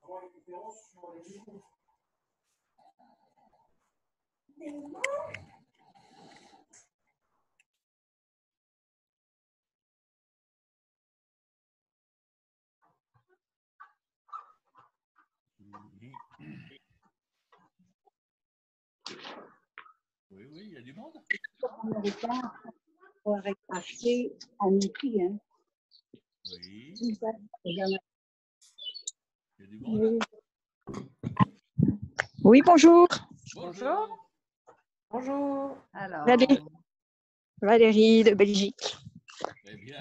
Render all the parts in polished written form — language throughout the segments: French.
Oui, oui, il y a du monde. Avec acheter un outil. Hein. Oui. Il Il y a du monde. Oui, bonjour. Bonjour. Bonjour. Alors, Valérie de Belgique. Très bien.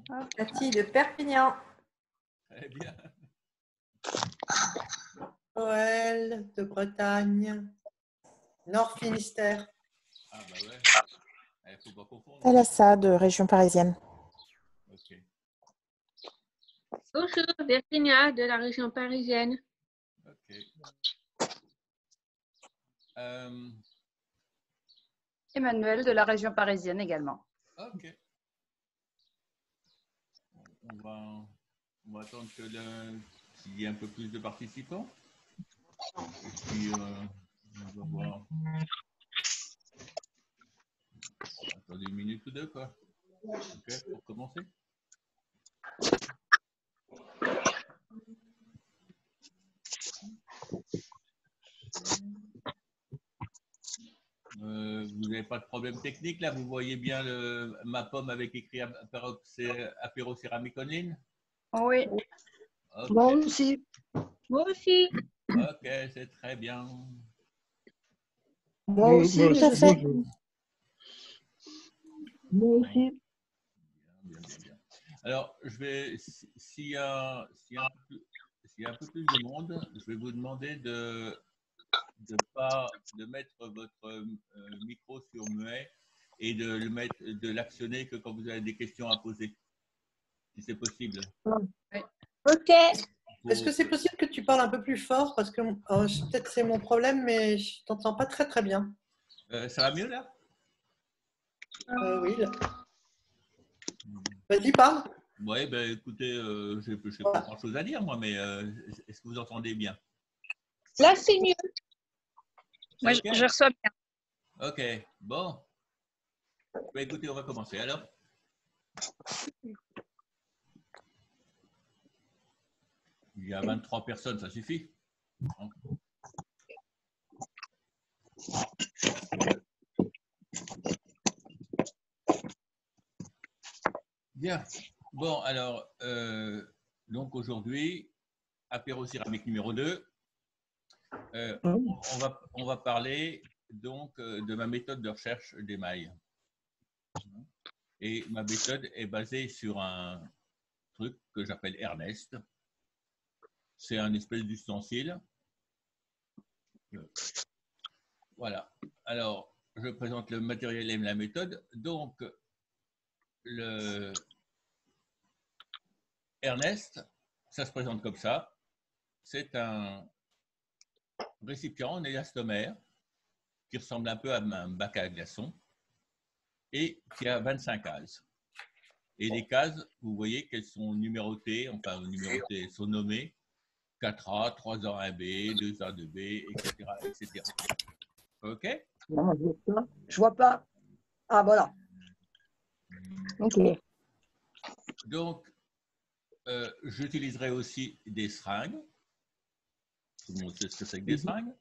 Bon, Cathy de Perpignan. très bien. Noël de Bretagne. Nord Finistère. Ah bah ouais. Il faut pas confondre. Thalassa de région parisienne. Ok. Bonjour, Virginia de la région parisienne. Ok. Emmanuel de la région parisienne également. Ok. On va attendre qu'il y ait un peu plus de participants. Et puis, on va voir. Attendez une minute ou deux, quoi. Ok, pour commencer. Vous n'avez pas de problème technique, là? Vous voyez bien ma pomme avec écrit apéro céramique online? Oui. Okay. Moi aussi. Moi aussi. Ok, c'est très bien. Moi aussi, tout à fait. Moi aussi. Bien, bien, bien. Alors, je vais, s'il y a un peu plus de monde, je vais vous demander de mettre votre micro sur muet et de l'actionner que quand vous avez des questions à poser, si c'est possible. Oui. Ok. Est-ce que c'est possible que tu parles un peu plus fort? Parce que peut-être c'est mon problème, mais je ne t'entends pas très très bien. Ça va mieux là? Oui. Vas-y, parle. Oui, ben, écoutez, je n'ai pas grand-chose à dire, moi, mais est-ce que vous entendez bien? Là, c'est mieux. Moi, Okay. je reçois bien. Ok, bon. Ben, écoutez, on va commencer alors. Il y a 23 personnes, ça suffit. Bien. Bon, alors, donc aujourd'hui, apéro céramique numéro 2. On va parler donc de ma méthode de recherche d'émail. Et ma méthode est basée sur un truc que j'appelle Ernest. C'est un espèce d'ustensile. Voilà. Alors, je présente le matériel et la méthode. Donc, le Ernest, ça se présente comme ça. C'est un récipient en élastomère qui ressemble un peu à un bac à glaçons et qui a 25 cases. Et les cases, vous voyez qu'elles sont numérotées, enfin numérotées, sont nommées 4A, 3A, 1B, 2A, 2B, etc., etc. OK? Non, je vois pas. Ah, voilà. Ok. Donc, j'utiliserai aussi des seringues. Tout le monde sait ce que c'est que des seringues?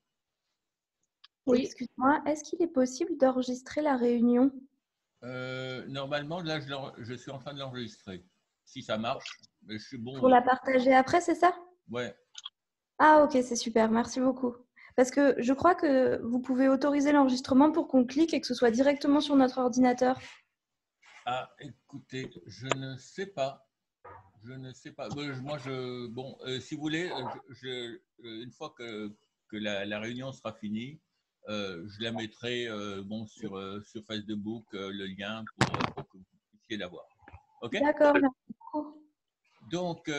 Oui. Excuse-moi, est-ce qu'il est possible d'enregistrer la réunion? Normalement, là, je suis en train de l'enregistrer. Si ça marche, mais je suis bon. Pour la partager après, c'est ça? Ouais. Ah, ok, c'est super, merci beaucoup. Parce que je crois que vous pouvez autoriser l'enregistrement pour qu'on clique et que ce soit directement sur notre ordinateur. Ah, écoutez, je ne sais pas. Je ne sais pas. Moi, bon, si vous voulez, une fois que la réunion sera finie, je la mettrai bon, sur Facebook, le lien pour que vous puissiez l'avoir. OK? D'accord, merci beaucoup. Donc,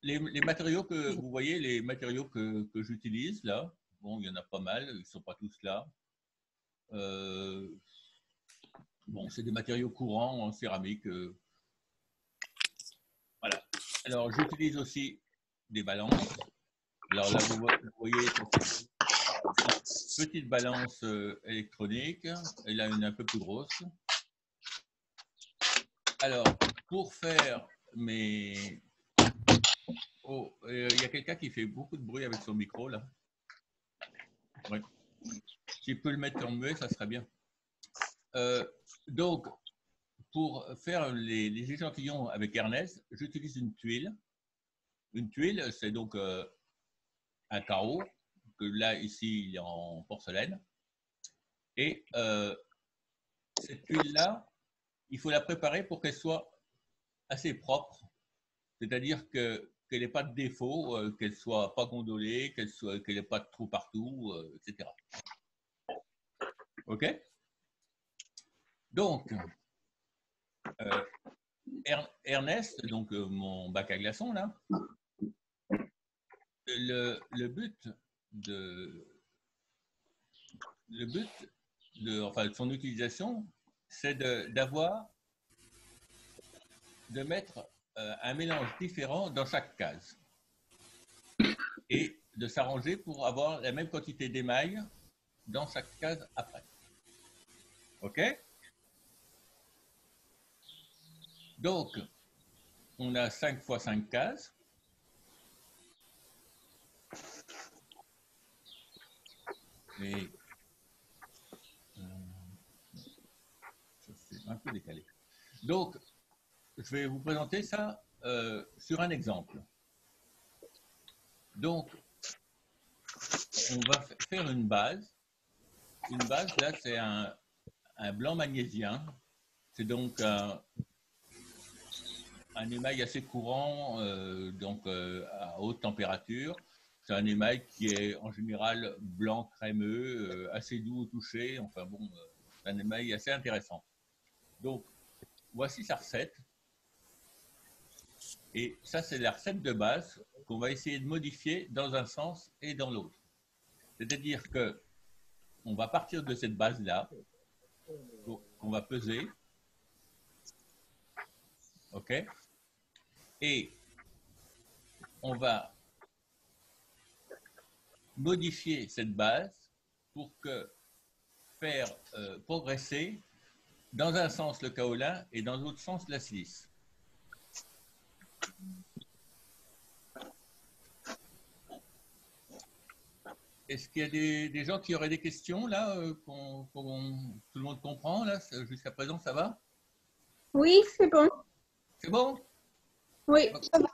les matériaux que vous voyez, les matériaux que j'utilise là, bon, il y en a pas mal, ils ne sont pas tous là. Bon, c'est des matériaux courants en céramique. Voilà. Alors, j'utilise aussi des balances. Alors là, vous voyez, c'est une petite balance électronique. Et là, une un peu plus grosse. Alors, pour faire mes... Oh, il y a quelqu'un qui fait beaucoup de bruit avec son micro, là. Oui. Si je peux le mettre en muet, ça serait bien. Donc, pour faire les échantillons avec Ernest, j'utilise une tuile. Une tuile, c'est donc un carreau, que là, ici, il est en porcelaine. Et cette tuile-là, il faut la préparer pour qu'elle soit assez propre, c'est-à-dire qu'elle n'ait pas de défaut, qu'elle ne soit pas gondolée, qu'elle n'ait pas de trous partout, etc. OK? Donc, Ernest, donc mon bac à glaçons, là, le but de enfin, son utilisation, c'est de mettre un mélange différent dans chaque case et de s'arranger pour avoir la même quantité d'émail dans chaque case après. OK? Donc, on a 5 x 5 cases. Et c'est un peu décalé. Donc, je vais vous présenter ça sur un exemple. Donc, on va faire une base. Une base, là, c'est un blanc magnésien. C'est donc un émail assez courant, à haute température. C'est un émail qui est en général blanc crémeux, assez doux au toucher. Enfin bon, un émail assez intéressant. Donc, voici sa recette. Et ça, c'est la recette de base qu'on va essayer de modifier dans un sens et dans l'autre. C'est-à-dire que on va partir de cette base-là, qu'on va peser. OK? Et on va modifier cette base pour faire progresser dans un sens le kaolin et dans l'autre sens la silice. Est-ce qu'il y a des gens qui auraient des questions là, tout le monde comprend là, jusqu'à présent ça va? Oui, c'est bon. C'est bon? Oui, ça va.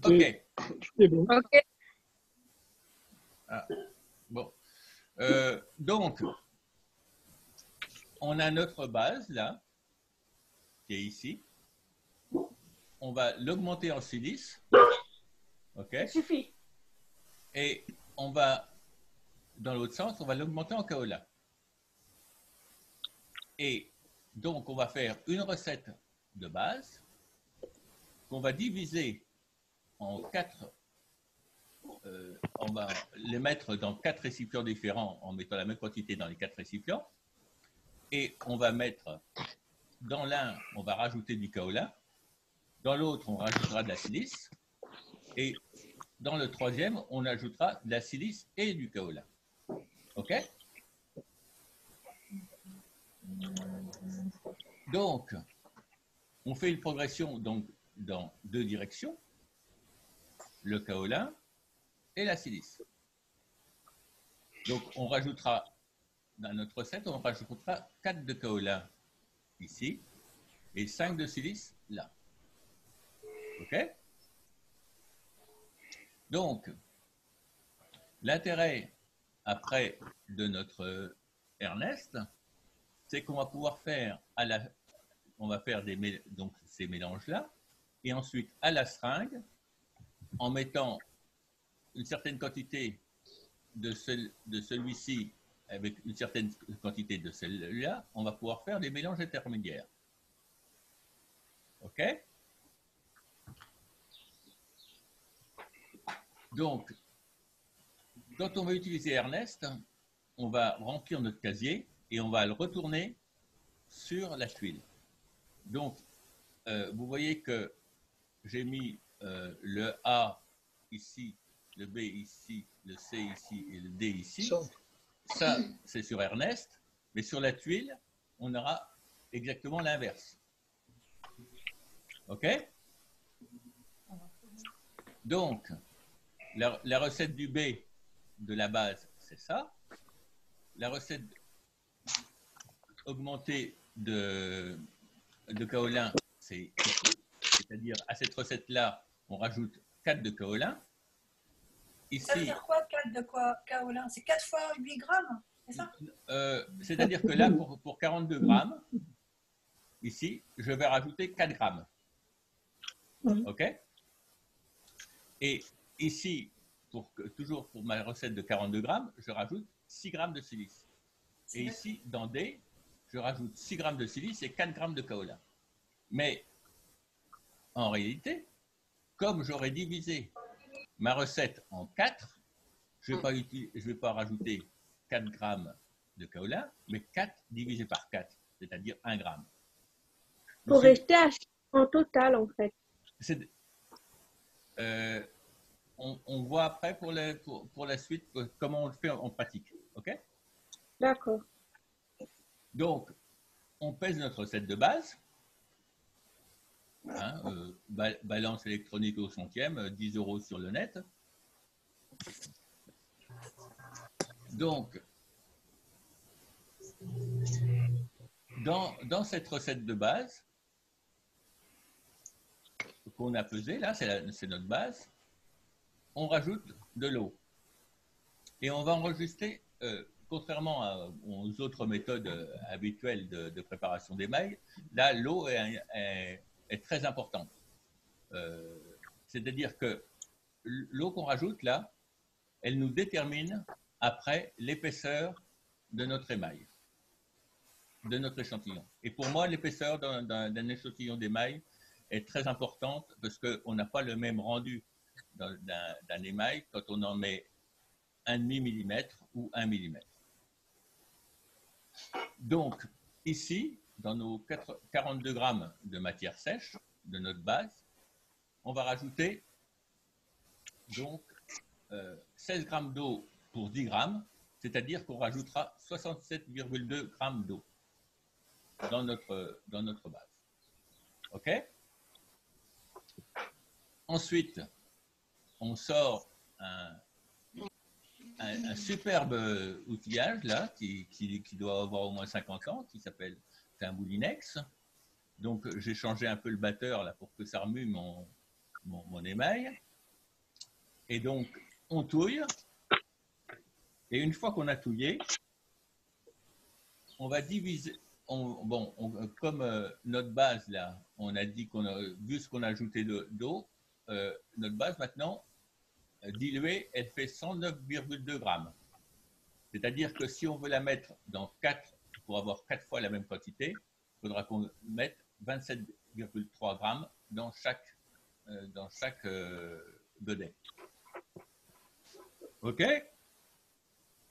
Ok. C'est bon. Ok. Ah, bon. Donc, on a notre base là, qui est ici. On va l'augmenter en silice. OK? Ça suffit. Et on va, dans l'autre sens, on va l'augmenter en kaolin. Et donc, on va faire une recette de base qu'on va diviser en 4. On va les mettre dans 4 récipients différents en mettant la même quantité dans les 4 récipients. Et on va mettre, dans l'un, on va rajouter du kaolin. Dans l'autre, on rajoutera de la silice. Et dans le troisième, on ajoutera de la silice et du kaolin. OK? Donc, on fait une progression donc, dans 2 directions, le kaolin et la silice. Donc, on rajoutera, dans notre recette, on rajoutera 4 de kaolin ici et 5 de silice là. OK? Donc, l'intérêt après de notre Ernest, c'est qu'on va pouvoir faire on va faire donc ces mélanges-là, et ensuite à la seringue, en mettant une certaine quantité de celui-ci avec une certaine quantité de celui-là, on va pouvoir faire des mélanges intermédiaires. OK? Donc, quand on va utiliser Ernest, on va remplir notre casier et on va le retourner sur la tuile. Donc, vous voyez que j'ai mis le A ici, le B ici, le C ici et le D ici. Ça, c'est sur Ernest, mais sur la tuile, on aura exactement l'inverse. OK? Donc, la recette du B de la base, c'est ça. La recette augmentée de kaolin, c'est-à-dire à cette recette-là, on rajoute 4 de kaolin. Ici, ça veut dire quoi, 4 de quoi, kaolin? C'est 4 fois 8 grammes, c'est ça? C'est-à-dire que là, pour 42 grammes, ici, je vais rajouter 4 grammes. OK? Et ici, toujours pour ma recette de 42 grammes, je rajoute 6 grammes de silice. Et ici, dans D, je rajoute 6 grammes de silice et 4 grammes de kaolin. Mais en réalité, comme j'aurais divisé ma recette en 4, je ne vais pas rajouter 4 grammes de kaolin, mais 4 divisé par 4, c'est-à-dire 1 gramme. Pour rester en total, en fait. On voit après pour la suite comment on le fait en pratique. OK? D'accord. Donc, on pèse notre recette de base. Balance électronique au centième, 10 € sur le net. Donc, dans cette recette de base qu'on a pesée, là, c'est notre base, on rajoute de l'eau. Et on va enregistrer, contrairement aux autres méthodes habituelles de préparation d'émail, là, l'eau est très importante. C'est-à-dire que l'eau qu'on rajoute là, elle nous détermine après l'épaisseur de notre émail, de notre échantillon. Et pour moi, l'épaisseur d'un échantillon d'émail est très importante parce qu'on n'a pas le même rendu d'un émail quand on en met 1,5 mm ou 1 mm. Donc, ici, dans nos 42 grammes de matière sèche de notre base, on va rajouter donc 16 grammes d'eau pour 10 grammes, c'est-à-dire qu'on rajoutera 67,2 grammes d'eau dans notre base. OK? Ensuite, on sort un superbe outillage là, qui doit avoir au moins 50 ans, qui s'appelle un Moulinex. Donc, j'ai changé un peu le batteur là pour que ça remue mon émail. Et donc, on touille. Et une fois qu'on a touillé, on va diviser. Comme notre base là, on a dit vu ce qu'on a ajouté d'eau, notre base maintenant, diluée, elle fait 109,2 grammes. C'est-à-dire que si on veut la mettre dans 4, pour avoir 4 fois la même quantité, il faudra qu'on mette 27,3 grammes dans chaque godet. OK?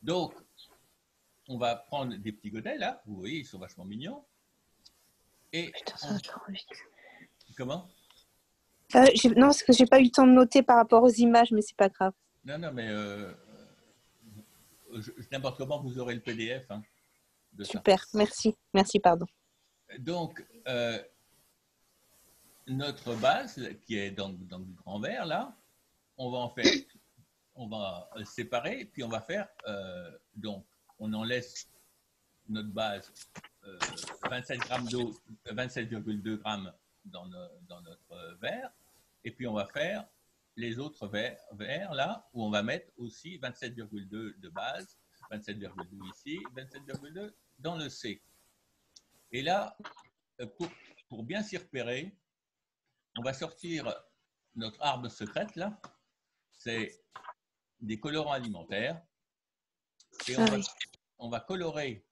Donc, on va prendre des petits godets là. Vous voyez, ils sont vachement mignons. Et Putain, ça va trop vite. Comment? Non, parce que j'ai pas eu le temps de noter par rapport aux images, mais c'est pas grave. Non, mais n'importe comment, vous aurez le PDF. Hein, de Super, ça. Merci, pardon. Donc, notre base, qui est dans le grand verre, là, on va séparer, puis on va faire, donc, on en laisse notre base 27 grammes d'eau, 27,2 grammes dans notre verre, et puis on va faire les autres verres là, où on va mettre aussi 27,2 de base, 27,2 ici, 27,2 dans le C. Et là, pour bien s'y repérer, on va sortir notre arme secrète là, c'est des colorants alimentaires, et on va colorer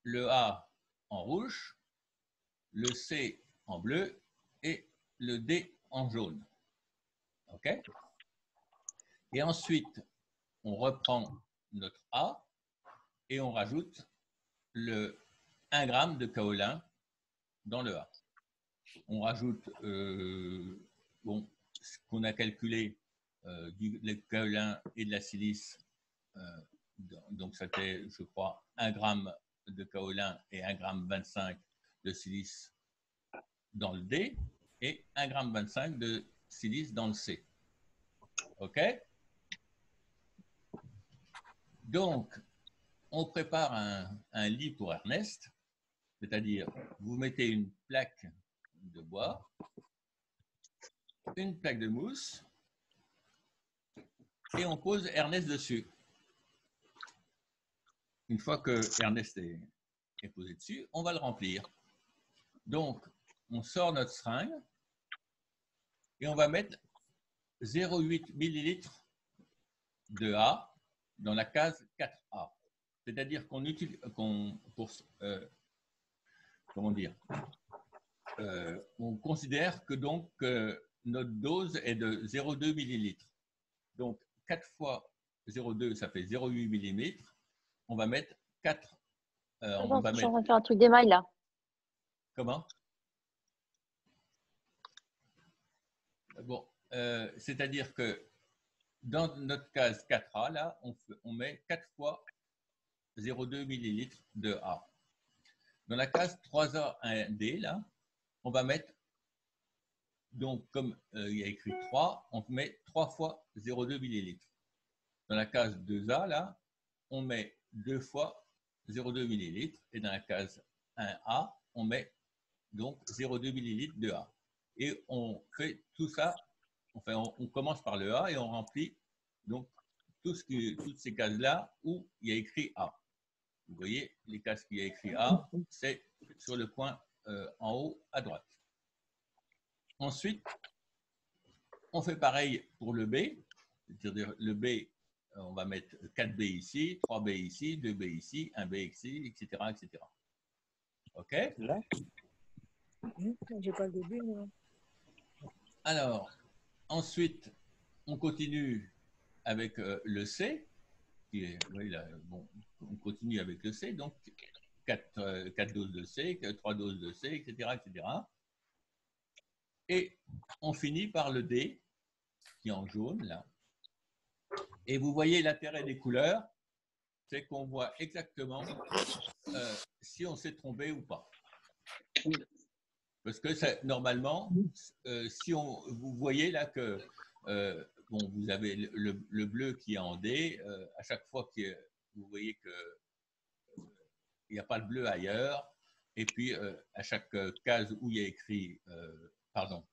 le A en rouge, le C en bleu et le D en jaune. OK? Et ensuite, on reprend notre A et on rajoute le 1 g de kaolin dans le A. On rajoute bon, ce qu'on a calculé du kaolin et de la silice, donc c'était, je crois, 1 gramme de kaolin et 1,25 g de silice dans le D et 1,25 g de silice dans le C. OK? Donc, on prépare un lit pour Ernest, c'est-à-dire vous mettez une plaque de bois, une plaque de mousse et on pose Ernest dessus. Une fois que Ernest est posé dessus, on va le remplir. Donc, on sort notre seringue et on va mettre 0,8 ml de A dans la case 4A. C'est-à-dire qu'on utilise, comment dire, on considère que donc notre dose est de 0,2 ml. Donc 4 fois 0,2, ça fait 0,8 mm. On va mettre 4. On va faire un truc d'émail là. Comment? Bon, c'est-à-dire que dans notre case 4A, là, on met 4 fois 0,2 ml de A. Dans la case 3A1D, là, on va mettre, donc comme il y a écrit 3, on met 3 fois 0,2 ml. Dans la case 2A, là, on met 2 fois 0,2 ml. Et dans la case 1A, on met donc 0,2 ml de A. Et on fait tout ça, enfin, on commence par le A et on remplit donc toutes ces cases-là où il y a écrit A. Vous voyez, les cases qui y a écrit A, c'est sur le coin en haut à droite. Ensuite, on fait pareil pour le B, c'est-à-dire le B, on va mettre 4B ici, 3B ici, 2B ici, 1B ici, etc. etc. OK? Là. J'ai pas le début, non. Alors, ensuite, on continue avec le C. Qui est, oui, là, bon, on continue avec le C, donc 4 doses de C, 3 doses de C, etc., etc. Et on finit par le D, qui est en jaune, là. Et vous voyez l'intérêt des couleurs, c'est qu'on voit exactement si on s'est trompé ou pas. Parce que normalement, si vous voyez là que bon, vous avez le bleu qui est en D, à chaque fois que vous voyez qu'il n'y a pas le bleu ailleurs, et puis à chaque case où il y a écrit, pardon,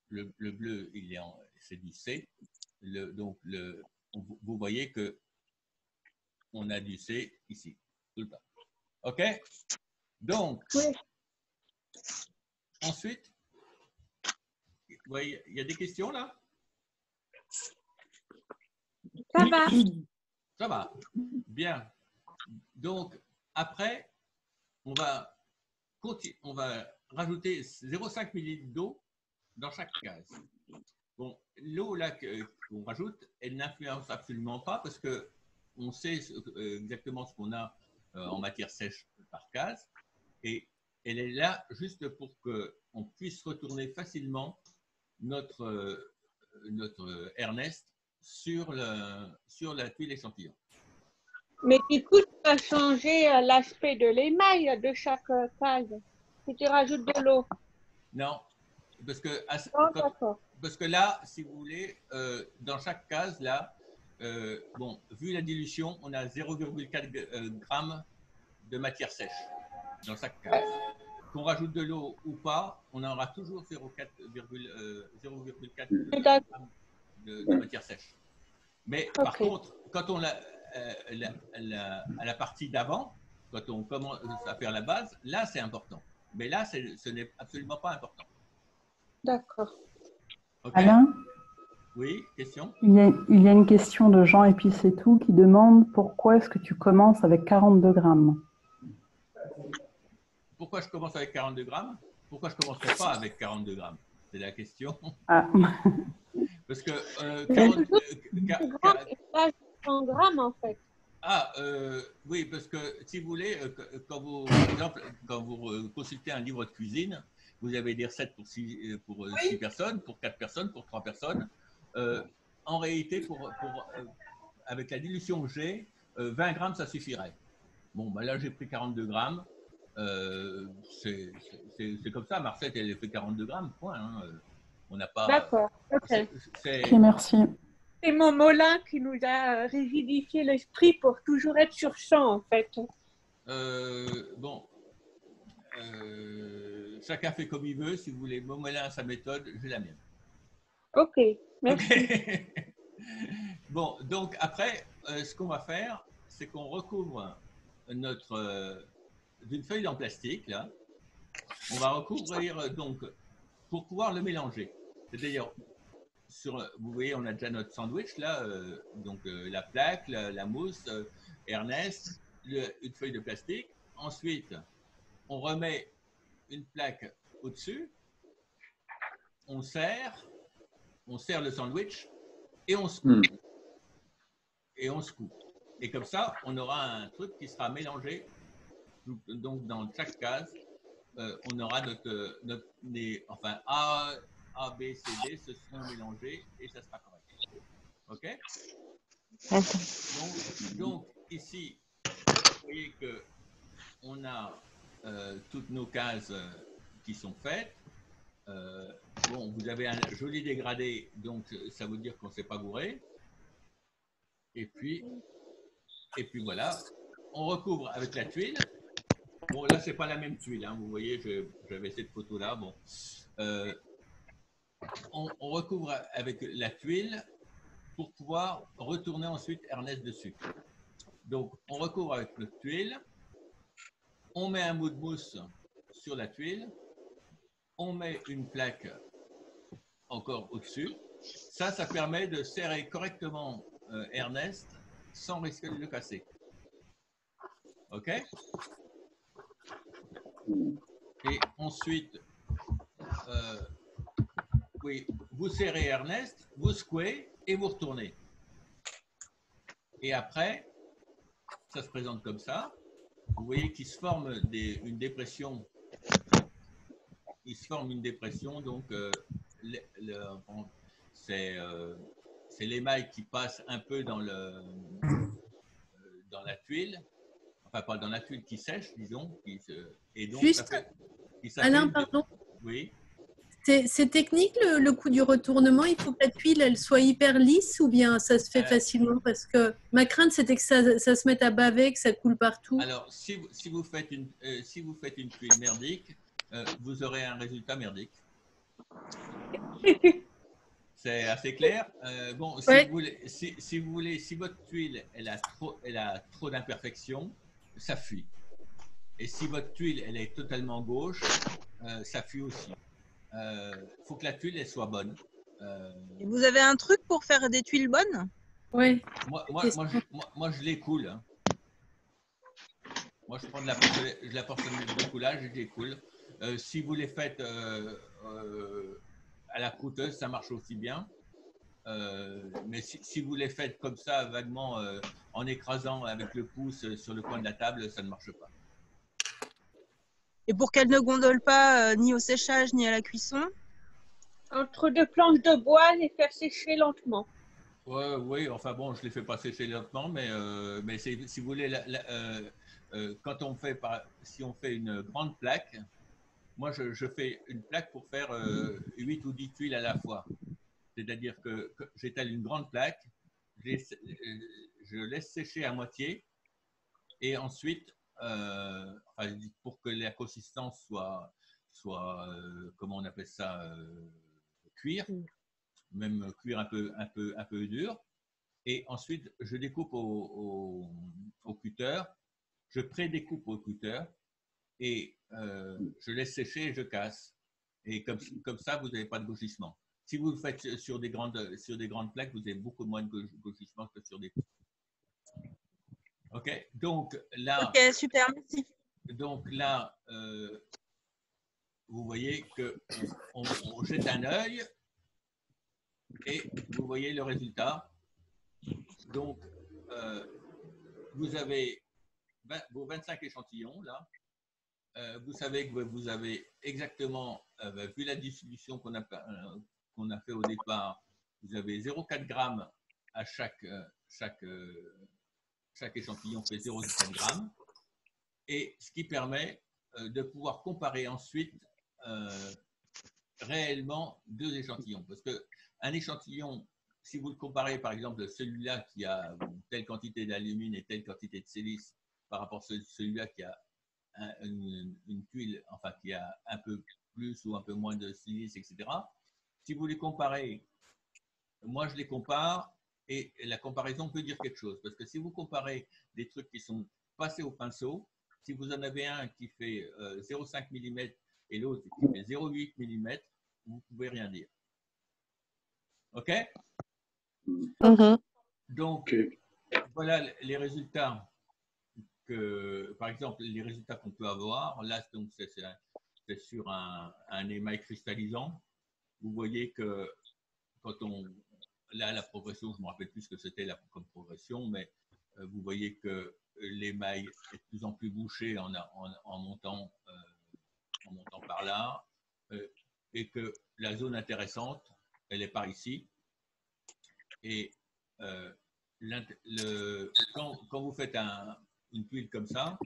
le bleu, c'est du C, donc vous voyez qu'on a du C ici, tout le temps. OK? Donc, Oui. Ensuite, il y a des questions là? Ça va. Ça va. Bien. Donc, après, on va rajouter 0,5 ml d'eau dans chaque case. Bon, l'eau là qu'on rajoute, elle n'influence absolument pas parce qu'on sait exactement ce qu'on a en matière sèche par case. Et elle est là juste pour qu'on puisse retourner facilement notre Ernest sur la tuile échantillon. Mais du coup, tu vas changer l'aspect de l'émail de chaque case. Si tu rajoutes de l'eau. Non, parce que, Parce que là, si vous voulez, dans chaque case, là, bon, vu la dilution, on a 0,4 g de matière sèche dans chaque case. Qu'on rajoute de l'eau ou pas, on aura toujours 0,4 g de matière sèche. Mais par contre, quand on a à la partie d'avant, quand on commence à faire la base, là c'est important. Mais là, ce n'est absolument pas important. D'accord. Okay. Alain? Oui, question? Il y a une question de Jean et puis c'est tout qui demande pourquoi est-ce que tu commences avec 42 grammes? Pourquoi je commence avec 42 grammes? Pourquoi je ne commencerai pas avec 42 grammes? C'est la question. Ah. Parce que 100 grammes en fait. Ah, oui, parce que si vous voulez, par exemple, quand vous consultez un livre de cuisine, vous avez des recettes pour 6 personnes, pour 4 personnes, pour 3 personnes. En réalité, avec la dilution que j'ai, 20 grammes, ça suffirait. Bon, ben là, j'ai pris 42 grammes. C'est comme ça. Ma recette, elle fait 42 grammes, point. Hein. On n'a pas. D'accord. Ok, Ok, merci. c'est mon Molin qui nous a rigidifié l'esprit pour toujours être sur champ, en fait. Bon. Chacun fait comme il veut. Si vous voulez Momelin à sa méthode, j'ai la mienne. Ok, merci. Okay. Bon, donc après, ce qu'on va faire, c'est qu'on recouvre d'une feuille en plastique, là. On va recouvrir, donc, pour pouvoir le mélanger. C'est-à-dire, vous voyez, on a déjà notre sandwich, là, donc la plaque, la mousse, Ernest, une feuille de plastique. Ensuite, on remet une plaque au-dessus, on serre le sandwich et on secoue. Et on secoue. Et comme ça, on aura un truc qui sera mélangé. Donc, dans chaque case, on aura enfin, A, B, C, D se seront mélangés et ça sera correct. OK? Donc, ici, vous voyez qu'on a toutes nos cases qui sont faites. Bon, vous avez un joli dégradé, donc ça veut dire qu'on ne s'est pas gouré. Et puis voilà, on recouvre avec la tuile. Bon, là, c'est pas la même tuile, hein. Vous voyez, j'avais cette photo-là. Bon, on recouvre avec la tuile pour pouvoir retourner ensuite Ernest dessus. Donc, on recouvre avec notre tuile, on met un bout de mousse sur la tuile, on met une plaque encore au-dessus. Ça permet de serrer correctement Ernest sans risquer de le casser. OK? Et ensuite, oui, vous serrez Ernest, vous secouez et vous retournez. Et après, ça se présente comme ça. Vous voyez qu'il se forme une dépression. Il se forme une dépression, donc c'est l'émail qui passe un peu dans la tuile, enfin pas dans la tuile, qui sèche, disons. Et donc, Juste, Alain, pardon. Oui. C'est technique le coup du retournement. Il faut que la tuile elle soit hyper lisse ou bien ça se fait facilement? Parce que ma crainte c'était que ça se mette à baver, que ça coule partout. Alors si vous faites une tuile merdique, vous aurez un résultat merdique. C'est assez clair. Bon, si vous voulez, si votre tuile elle a trop d'imperfections, ça fuit. Et si votre tuile elle est totalement gauche, ça fuit aussi. Faut que la tuile elle soit bonne. Et vous avez un truc pour faire des tuiles bonnes? Oui. Moi je les coule. Hein. Moi je prends de la porcelaine de coulage et je les coule. Si vous les faites à la croûteuse, ça marche aussi bien. Mais si vous les faites comme ça, vaguement, en écrasant avec le pouce sur le coin de la table, ça ne marche pas. Et pour qu'elles ne gondolent pas ni au séchage ni à la cuisson? Entre deux planches de bois, les faire sécher lentement. Oui, enfin bon, je les fais pas sécher lentement, mais si vous voulez, quand si on fait une grande plaque, moi je fais une plaque pour faire 8 ou 10 tuiles à la fois. C'est-à-dire que j'étale une grande plaque, je laisse sécher à moitié et ensuite, pour que la consistance soit comment on appelle ça, cuire, même cuire un peu dur. Et ensuite, je découpe au cutter, je pré-découpe au cutter et je laisse sécher et je casse. Et comme ça, vous n'avez pas de gauchissement. Si vous le faites sur des grandes plaques, vous avez beaucoup moins de gauchissement que sur des... OK, donc là... OK, super, merci. Donc là, vous voyez qu'on jette un œil et vous voyez le résultat. Donc, vous avez vos 25 échantillons là. vous savez que vous avez exactement, vu la distribution qu'on a fait au départ, vous avez 0,4 grammes à chaque échantillon fait 0,4 grammes, et ce qui permet de pouvoir comparer ensuite réellement deux échantillons. Parce qu'un échantillon, si vous le comparez par exemple celui-là qui a telle quantité d'alumine et telle quantité de silice par rapport à celui-là qui a une tuile, enfin qui a un peu plus ou un peu moins de silice, etc. Si vous les comparez, moi je les compare et la comparaison peut dire quelque chose. Parce que si vous comparez des trucs qui sont passés au pinceau, si vous en avez un qui fait 0,5 mm et l'autre qui fait 0,8 mm, vous ne pouvez rien dire. OK? Donc, voilà les résultats que, par exemple, les résultats qu'on peut avoir. Là, c'est sur un émail cristallisant. Vous voyez que quand on... Là, la progression, je ne me rappelle plus ce que c'était comme progression, mais vous voyez que l'émail est de plus en plus bouché en montant par là, et que la zone intéressante, elle est par ici. Et quand vous faites une tuile comme ça,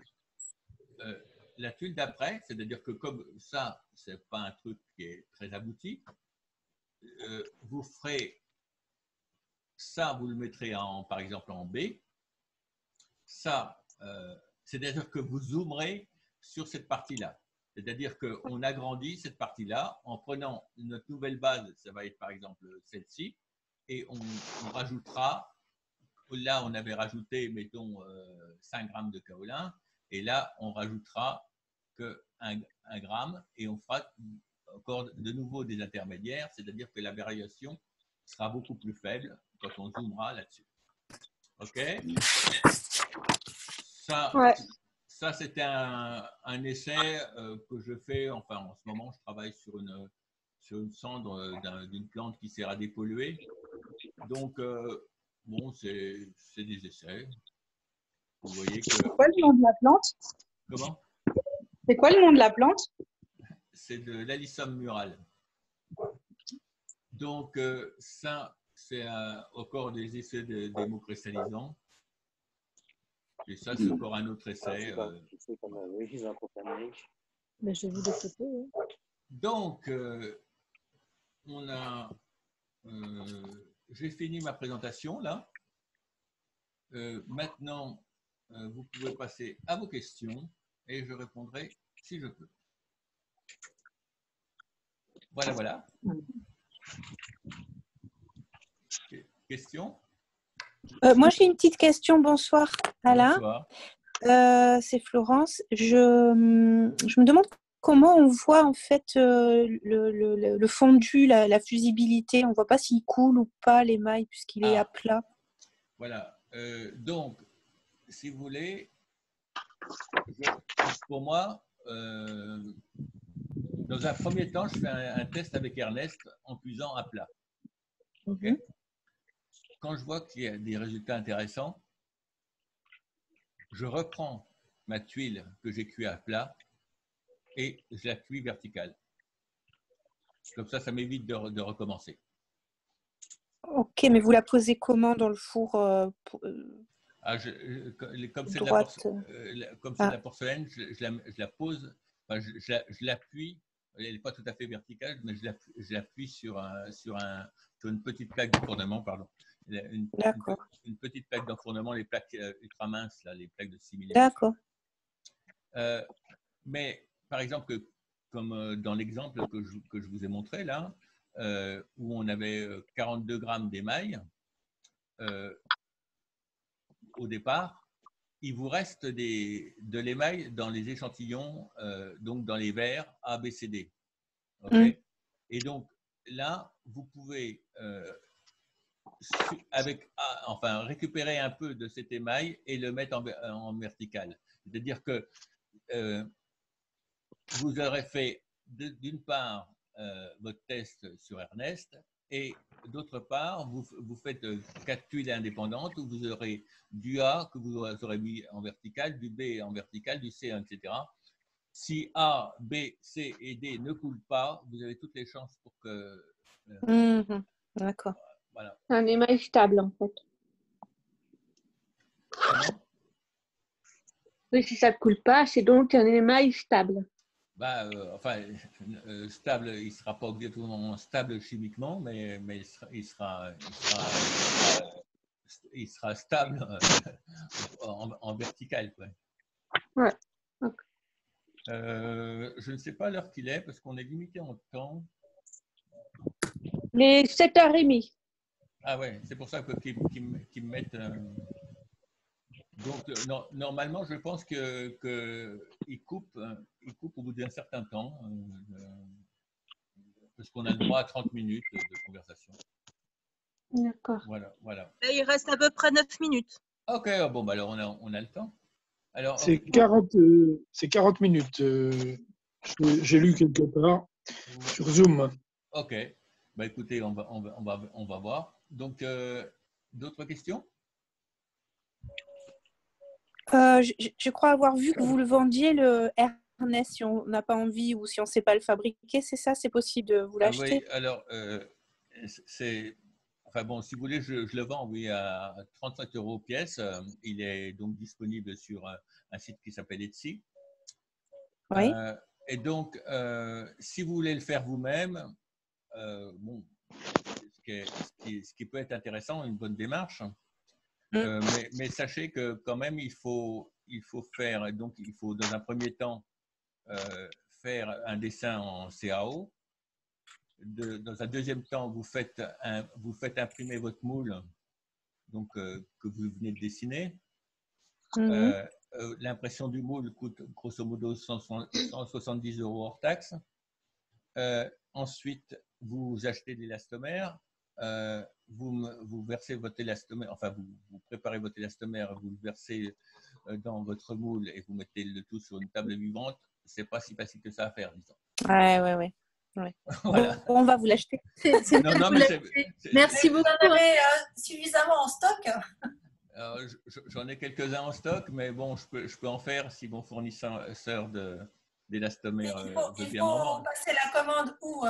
la tuile d'après, c'est-à-dire que comme ça, ce n'est pas un truc qui est très abouti, vous ferez ça, vous le mettrez par exemple en B. Ça, c'est-à-dire que vous zoomerez sur cette partie-là. C'est-à-dire qu'on agrandit cette partie-là en prenant notre nouvelle base, ça va être par exemple celle-ci, et on rajoutera, là on avait rajouté, mettons, 5 grammes de kaolin, et là on rajoutera que 1 gramme, et on fera encore de nouveau des intermédiaires, c'est-à-dire que la variation sera beaucoup plus faible quand on zoomera là-dessus. OK? Ça c'était un essai que je fais, enfin en ce moment je travaille sur une cendre d'une plante qui sert à dépolluer. Donc, bon, c'est des essais. Vous voyez que... C'est quoi le nom de la plante? Comment? C'est quoi le nom de la plante? C'est de l'Alyssum murale. Donc, ça, c'est encore des essais d'hémocristallisants. Et ça, c'est encore un autre essai. Mais j'ai vu des photos. Hein. Donc, j'ai fini ma présentation là. Maintenant, vous pouvez passer à vos questions et je répondrai si je peux. Voilà. Question? Moi, j'ai une petite question. Bonsoir, Alain. Bonsoir. C'est Florence. Je me demande comment on voit en fait le fondu, la fusibilité. On ne voit pas s'il coule ou pas l'émail puisqu'il est à plat. Voilà. Donc, si vous voulez, pour moi, dans un premier temps, je fais un test avec Ernest en cuisant à plat. Okay. Quand je vois qu'il y a des résultats intéressants, je reprends ma tuile que j'ai cuite à plat et je la cuis verticale. Comme ça m'évite de recommencer. Ok, mais vous la posez comment dans le four comme c'est de la porcelaine, je la pose, enfin, je l'appuie, elle n'est pas tout à fait verticale, mais je l'appuie sur une petite plaque d'enfournement, pardon. Une petite plaque d'enfournement, les plaques ultra minces, là, les plaques de 6 mm. D'accord. Mais par exemple, comme dans l'exemple que je vous ai montré là, où on avait 42 grammes d'émail, au départ, il vous reste de l'émail dans les échantillons, donc dans les verres A, B, C, D. Okay. Et donc là, vous pouvez récupérer un peu de cet émail et le mettre en vertical. C'est-à-dire que vous aurez fait d'une part votre test sur Ernest et d'autre part, vous faites 4 tuiles indépendantes où vous aurez du A que vous aurez mis en vertical, du B en vertical, du C, etc. Si A, B, C et D ne coulent pas, vous avez toutes les chances pour que... D'accord. Voilà. C'est un émail stable, en fait. Comment? Oui, si ça ne coule pas, c'est donc un émail stable. Bah, stable, il ne sera pas obligatoirement stable chimiquement, mais il sera stable en vertical, quoi. Ouais. Je ne sais pas l'heure qu'il est parce qu'on est limité en temps. Les 7h30. Ah ouais, c'est pour ça qu'ils me mettent. Donc normalement, je pense qu'il coupe au bout d'un certain temps, parce qu'on a le droit à 30 minutes de conversation. D'accord. Voilà. Là, il reste à peu près 9 minutes. Ok, bon, bah alors on a le temps. Alors, C'est 40 minutes. J'ai lu quelque part sur Zoom. Ok. Bah écoutez, on va voir. Donc, d'autres questions? Je crois avoir vu que vous le vendiez, le harness, si on n'a pas envie ou si on ne sait pas le fabriquer, c'est ça? C'est possible de vous l'acheter? Oui, alors, enfin bon, si vous voulez, je le vends, oui, à 35 € pièce. Il est donc disponible sur un site qui s'appelle Etsy. Oui. Et donc, si vous voulez le faire vous-même, bon, ce qui peut être intéressant, une bonne démarche. Mais sachez que quand même, il faut faire, donc il faut dans un premier temps faire un dessin en CAO. Dans un deuxième temps, vous faites imprimer votre moule, donc que vous venez de dessiner. L'impression du moule coûte grosso modo 170 € hors taxe. Ensuite, vous achetez de l'élastomère. Vous versez votre élastomère, enfin vous préparez votre élastomère, vous le versez dans votre moule et vous mettez le tout sur une table vivante. C'est pas si facile que ça à faire, disons. Ouais. Voilà. Bon, on va vous l'acheter. Merci beaucoup. Vous en avez suffisamment en stock? J'en ai quelques-uns en stock, mais bon, je peux en faire si mon fournisseur d'élastomère veut bien m'en Il faut vendre. passer la commande où?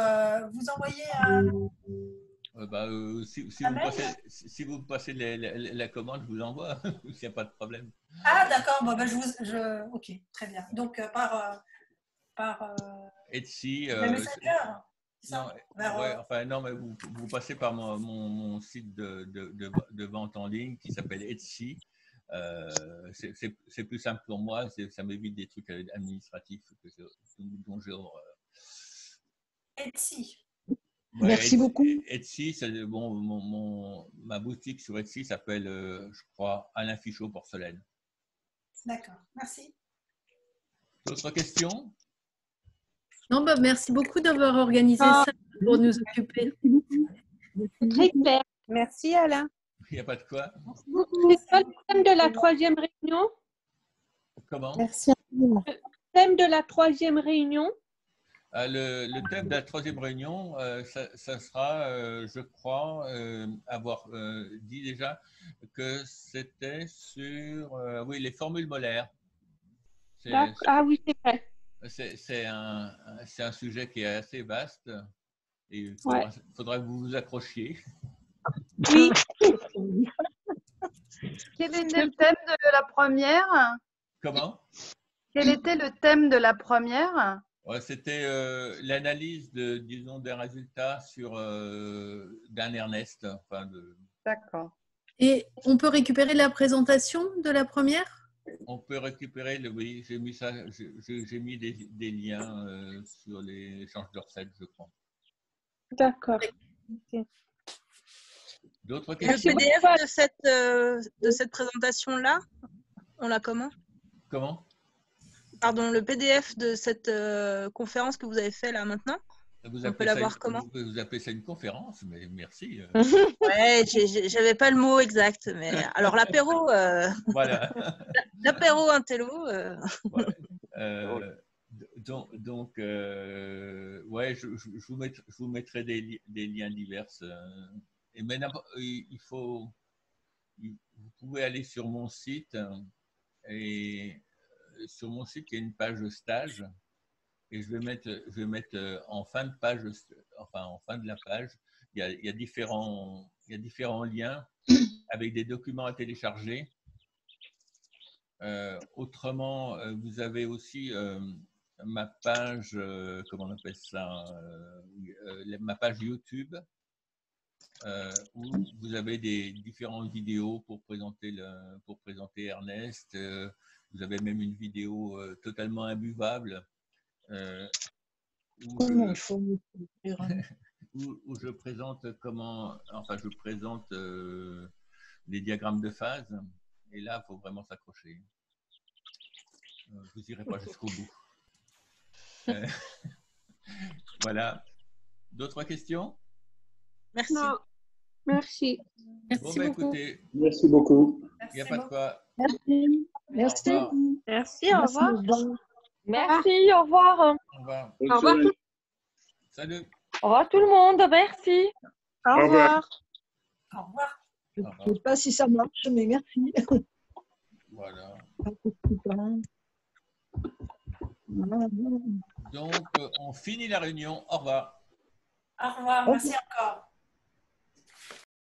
Vous envoyez un... Si vous me passez la commande, je vous l'envoie. Il n'y a pas de problème. Ah, d'accord. Bon, ben, ok, très bien. Donc, par Etsy. Messenger. Non, non, mais vous passez par mon site de vente en ligne qui s'appelle Etsy. C'est plus simple pour moi. Ça m'évite des trucs administratifs dont j'ai horreur. Etsy. Ouais, Merci beaucoup. Etsy, ma boutique sur Etsy s'appelle, je crois, Alain Fichot Porcelaine. D'accord, merci. D'autres questions? Non, merci beaucoup d'avoir organisé ça pour nous occuper. Très clair. Merci Alain. Il n'y a pas de quoi. C'est pas le thème de la troisième réunion? Comment? Merci. Le thème de la troisième réunion? Le thème de la troisième réunion, ça sera, je crois, avoir dit déjà que c'était sur oui, les formules molaires. Ah oui, c'est vrai. C'est un sujet qui est assez vaste et il faudra que vous vous accrochiez. Oui. Quel était le thème de la première? Comment? Quel était le thème de la première? C'était l'analyse disons, des résultats d'un Ernest. D'accord. Et on peut récupérer la présentation de la première? On peut récupérer, oui, j'ai mis ça, j'ai mis des liens sur les échanges de recettes, je crois. D'accord. Okay. D'autres Et questions? le PDF de cette présentation-là, on l'a comment? Comment? Pardon, le PDF de cette conférence que vous avez fait là maintenant, on peut l'avoir comment? Vous appelez ça une conférence, mais merci. Ouais, j'avais pas le mot exact, mais alors l'apéro, voilà. L'apéro intello. Voilà. Donc, ouais, je vous mettrai des liens divers. Et maintenant, vous pouvez aller sur mon site et sur mon site, il y a une page stage. Et je vais mettre en fin de page, enfin en fin de la page, il y a différents liens avec des documents à télécharger. Autrement, vous avez aussi ma page, comment on appelle ça, ma page YouTube, où vous avez des différentes vidéos pour présenter Ernest. Vous avez même une vidéo totalement imbuvable. Où je présente je présente les diagrammes de phase, et là il faut vraiment s'accrocher. Vous n'irez pas jusqu'au bout. Voilà. D'autres questions? Merci. Non. Merci. Bon, bah, écoutez, merci beaucoup. Il n'y a pas de quoi. Merci. Merci. Merci, au revoir. Merci, au revoir. Au revoir. Au revoir. Salut. Au revoir tout le monde, merci. Au revoir. Au revoir. Je ne sais pas si ça marche, mais merci. Voilà. Donc, on finit la réunion. Au revoir. Au revoir. Merci encore.